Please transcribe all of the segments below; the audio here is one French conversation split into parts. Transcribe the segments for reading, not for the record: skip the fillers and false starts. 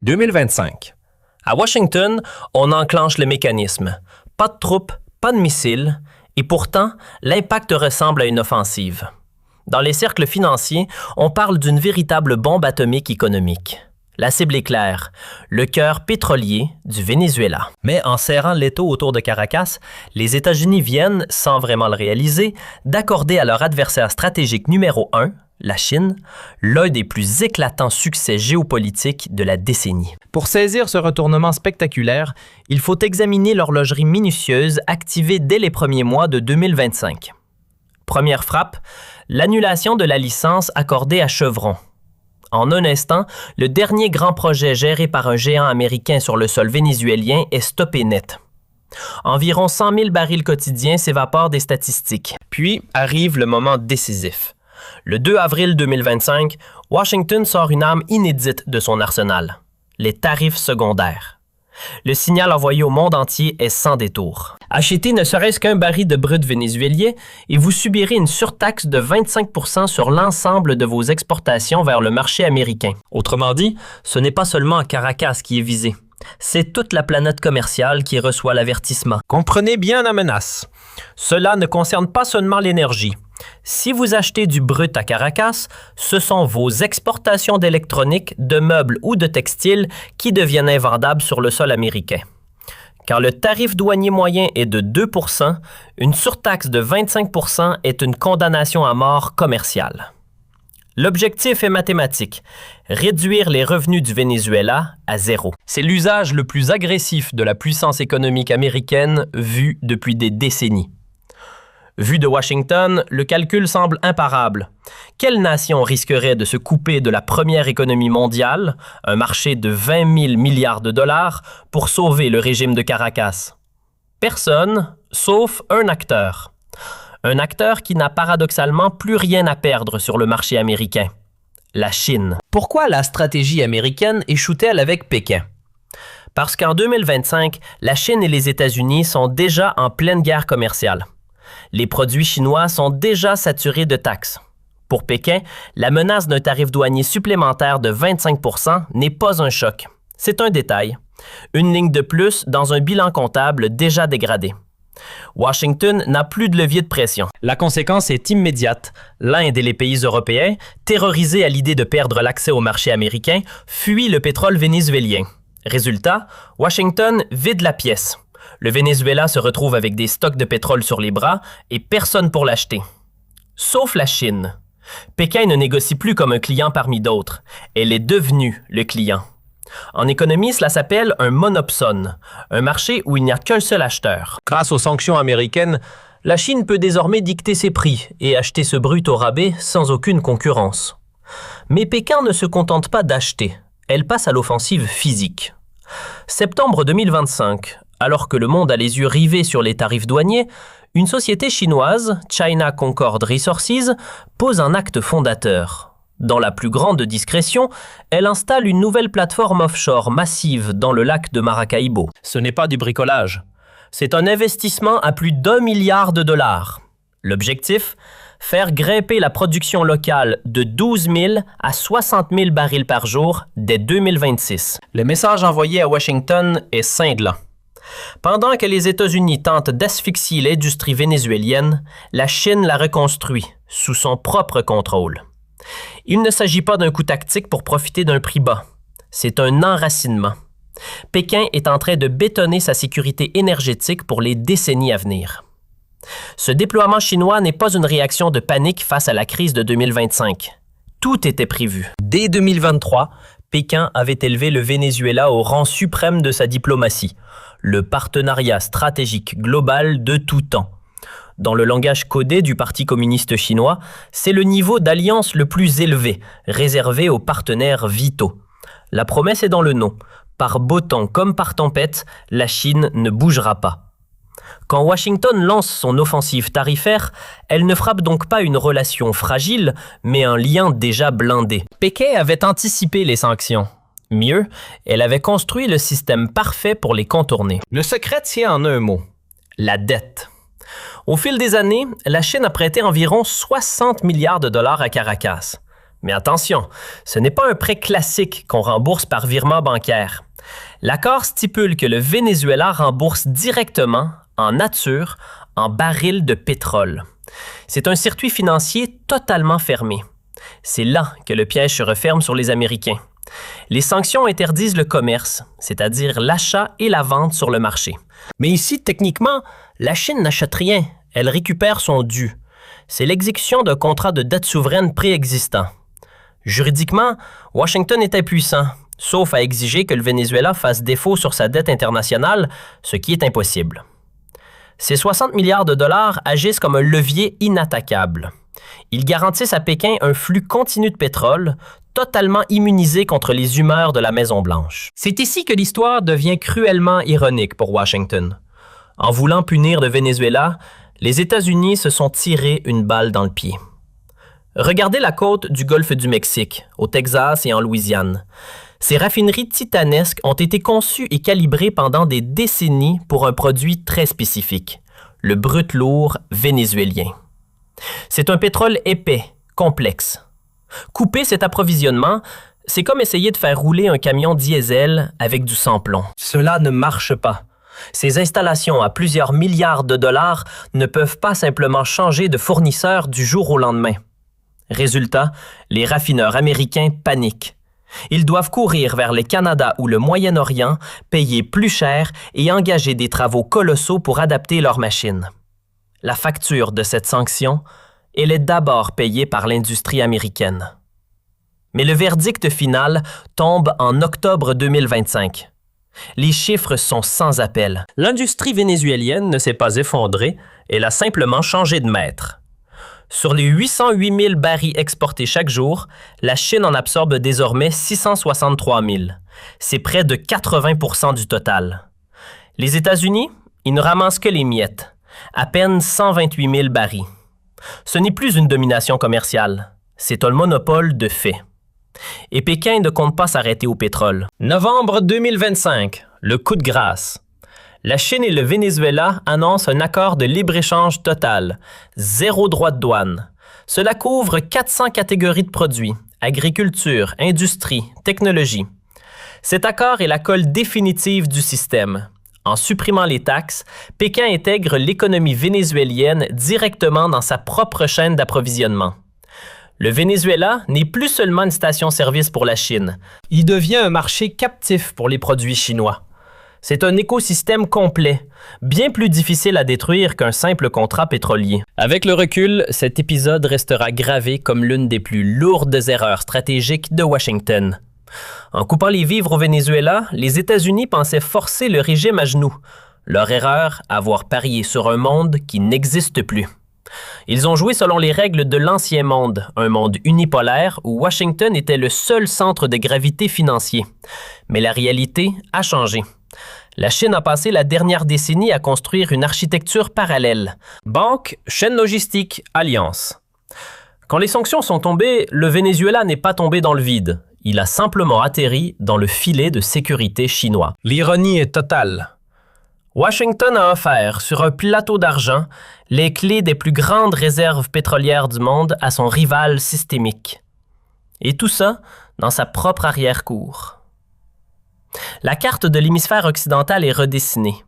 2025. À Washington, on enclenche le mécanisme. Pas de troupes, pas de missiles, et pourtant, l'impact ressemble à une offensive. Dans les cercles financiers, on parle d'une véritable bombe atomique économique. La cible est claire, le cœur pétrolier du Venezuela. Mais en serrant l'étau autour de Caracas, les États-Unis viennent, sans vraiment le réaliser, d'accorder à leur adversaire stratégique numéro 1, la Chine, l'un des plus éclatants succès géopolitiques de la décennie. Pour saisir ce retournement spectaculaire, il faut examiner l'horlogerie minutieuse activée dès les premiers mois de 2025. Première frappe, l'annulation de la licence accordée à Chevron. En un instant, le dernier grand projet géré par un géant américain sur le sol vénézuélien est stoppé net. Environ 100 000 barils quotidiens s'évaporent des statistiques. Puis arrive le moment décisif. Le 2 avril 2025, Washington sort une arme inédite de son arsenal, les tarifs secondaires. Le signal envoyé au monde entier est sans détour. Achetez ne serait-ce qu'un baril de brut vénézuélien et vous subirez une surtaxe de 25% sur l'ensemble de vos exportations vers le marché américain. Autrement dit, ce n'est pas seulement Caracas qui est visé. C'est toute la planète commerciale qui reçoit l'avertissement. Comprenez bien la menace. Cela ne concerne pas seulement l'énergie. Si vous achetez du brut à Caracas, ce sont vos exportations d'électronique, de meubles ou de textiles qui deviennent invendables sur le sol américain. Car le tarif douanier moyen est de 2%, une surtaxe de 25% est une condamnation à mort commerciale. L'objectif est mathématique, réduire les revenus du Venezuela à zéro. C'est l'usage le plus agressif de la puissance économique américaine vu depuis des décennies. Vu de Washington, le calcul semble imparable. Quelle nation risquerait de se couper de la première économie mondiale, un marché de 20 000 milliards de dollars, pour sauver le régime de Caracas? Personne, sauf un acteur. Un acteur qui n'a paradoxalement plus rien à perdre sur le marché américain. La Chine. Pourquoi la stratégie américaine échoue-t-elle avec Pékin? Parce qu'en 2025, la Chine et les États-Unis sont déjà en pleine guerre commerciale. Les produits chinois sont déjà saturés de taxes. Pour Pékin, la menace d'un tarif douanier supplémentaire de 25% n'est pas un choc. C'est un détail. Une ligne de plus dans un bilan comptable déjà dégradé. Washington n'a plus de levier de pression. La conséquence est immédiate. L'Inde et les pays européens, terrorisés à l'idée de perdre l'accès au marché américain, fuient le pétrole vénézuélien. Résultat, Washington vide la pièce. Le Venezuela se retrouve avec des stocks de pétrole sur les bras et personne pour l'acheter. Sauf la Chine. Pékin ne négocie plus comme un client parmi d'autres. Elle est devenue le client. En économie, cela s'appelle un monopsone, un marché où il n'y a qu'un seul acheteur. Grâce aux sanctions américaines, la Chine peut désormais dicter ses prix et acheter ce brut au rabais sans aucune concurrence. Mais Pékin ne se contente pas d'acheter, elle passe à l'offensive physique. Septembre 2025, alors que le monde a les yeux rivés sur les tarifs douaniers, une société chinoise, China Concord Resources, pose un acte fondateur. Dans la plus grande discrétion, elle installe une nouvelle plateforme offshore massive dans le lac de Maracaibo. Ce n'est pas du bricolage. C'est un investissement à plus d'1 milliard de dollars. L'objectif? Faire grimper la production locale de 12 000 à 60 000 barils par jour dès 2026. Le message envoyé à Washington est cinglant. Pendant que les États-Unis tentent d'asphyxier l'industrie vénézuélienne, la Chine la reconstruit sous son propre contrôle. Il ne s'agit pas d'un coup tactique pour profiter d'un prix bas. C'est un enracinement. Pékin est en train de bétonner sa sécurité énergétique pour les décennies à venir. Ce déploiement chinois n'est pas une réaction de panique face à la crise de 2025. Tout était prévu. Dès 2023, Pékin avait élevé le Venezuela au rang suprême de sa diplomatie, le partenariat stratégique global de tout temps. Dans le langage codé du Parti communiste chinois, c'est le niveau d'alliance le plus élevé, réservé aux partenaires vitaux. La promesse est dans le nom. Par beau temps comme par tempête, la Chine ne bougera pas. Quand Washington lance son offensive tarifaire, elle ne frappe donc pas une relation fragile, mais un lien déjà blindé. Pékin avait anticipé les sanctions. Mieux, elle avait construit le système parfait pour les contourner. Le secret tient en un mot, la dette. Au fil des années, la Chine a prêté environ 60 milliards de dollars à Caracas. Mais attention, ce n'est pas un prêt classique qu'on rembourse par virement bancaire. L'accord stipule que le Venezuela rembourse directement, en nature, en barils de pétrole. C'est un circuit financier totalement fermé. C'est là que le piège se referme sur les Américains. Les sanctions interdisent le commerce, c'est-à-dire l'achat et la vente sur le marché. Mais ici, techniquement, la Chine n'achète rien, elle récupère son dû. C'est l'exécution d'un contrat de dette souveraine préexistant. Juridiquement, Washington est impuissant, sauf à exiger que le Venezuela fasse défaut sur sa dette internationale, ce qui est impossible. Ces 60 milliards de dollars agissent comme un levier inattaquable. Ils garantissent à Pékin un flux continu de pétrole, totalement immunisé contre les humeurs de la Maison-Blanche. C'est ici que l'histoire devient cruellement ironique pour Washington. En voulant punir le Venezuela, les États-Unis se sont tirés une balle dans le pied. Regardez la côte du golfe du Mexique, au Texas et en Louisiane. Ces raffineries titanesques ont été conçues et calibrées pendant des décennies pour un produit très spécifique, le brut lourd vénézuélien. C'est un pétrole épais, complexe. Couper cet approvisionnement, c'est comme essayer de faire rouler un camion diesel avec du sans-plomb. Cela ne marche pas. Ces installations à plusieurs milliards de dollars ne peuvent pas simplement changer de fournisseur du jour au lendemain. Résultat, les raffineurs américains paniquent. Ils doivent courir vers le Canada ou le Moyen-Orient, payer plus cher et engager des travaux colossaux pour adapter leurs machines. La facture de cette sanction, elle est d'abord payée par l'industrie américaine. Mais le verdict final tombe en octobre 2025. Les chiffres sont sans appel. L'industrie vénézuélienne ne s'est pas effondrée, elle a simplement changé de maître. Sur les 808 000 barils exportés chaque jour, la Chine en absorbe désormais 663 000. C'est près de 80% du total. Les États-Unis, ils ne ramassent que les miettes, à peine 128 000 barils. Ce n'est plus une domination commerciale, c'est un monopole de fait. Et Pékin ne compte pas s'arrêter au pétrole. Novembre 2025, le coup de grâce. La Chine et le Venezuela annoncent un accord de libre-échange total, zéro droit de douane. Cela couvre 400 catégories de produits, agriculture, industrie, technologie. Cet accord est la colle définitive du système. En supprimant les taxes, Pékin intègre l'économie vénézuélienne directement dans sa propre chaîne d'approvisionnement. Le Venezuela n'est plus seulement une station-service pour la Chine. Il devient un marché captif pour les produits chinois. C'est un écosystème complet, bien plus difficile à détruire qu'un simple contrat pétrolier. Avec le recul, cet épisode restera gravé comme l'une des plus lourdes erreurs stratégiques de Washington. En coupant les vivres au Venezuela, les États-Unis pensaient forcer le régime à genoux. Leur erreur, avoir parié sur un monde qui n'existe plus. Ils ont joué selon les règles de l'ancien monde, un monde unipolaire où Washington était le seul centre de gravité financier. Mais la réalité a changé. La Chine a passé la dernière décennie à construire une architecture parallèle. Banque, chaîne logistique, alliance. Quand les sanctions sont tombées, le Venezuela n'est pas tombé dans le vide. Il a simplement atterri dans le filet de sécurité chinois. L'ironie est totale. Washington a offert, sur un plateau d'argent, les clés des plus grandes réserves pétrolières du monde à son rival systémique. Et tout ça dans sa propre arrière-cour. La carte de l'hémisphère occidental est redessinée.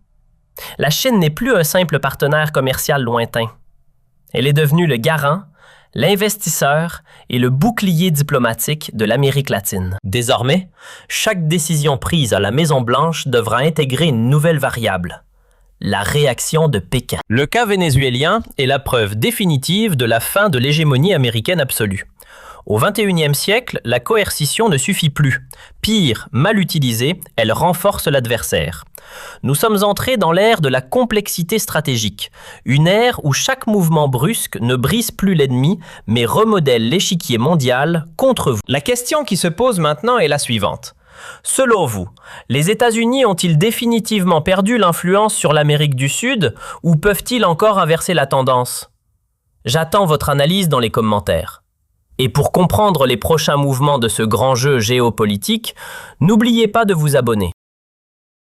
La Chine n'est plus un simple partenaire commercial lointain. Elle est devenue le garant, l'investisseur et le bouclier diplomatique de l'Amérique latine. Désormais, chaque décision prise à la Maison-Blanche devra intégrer une nouvelle variable, la réaction de Pékin. Le cas vénézuélien est la preuve définitive de la fin de l'hégémonie américaine absolue. Au 21e siècle, la coercition ne suffit plus. Pire, mal utilisée, elle renforce l'adversaire. Nous sommes entrés dans l'ère de la complexité stratégique, une ère où chaque mouvement brusque ne brise plus l'ennemi, mais remodèle l'échiquier mondial contre vous. La question qui se pose maintenant est la suivante. Selon vous, les États-Unis ont-ils définitivement perdu l'influence sur l'Amérique du Sud ou peuvent-ils encore inverser la tendance? J'attends votre analyse dans les commentaires. Et pour comprendre les prochains mouvements de ce grand jeu géopolitique, n'oubliez pas de vous abonner.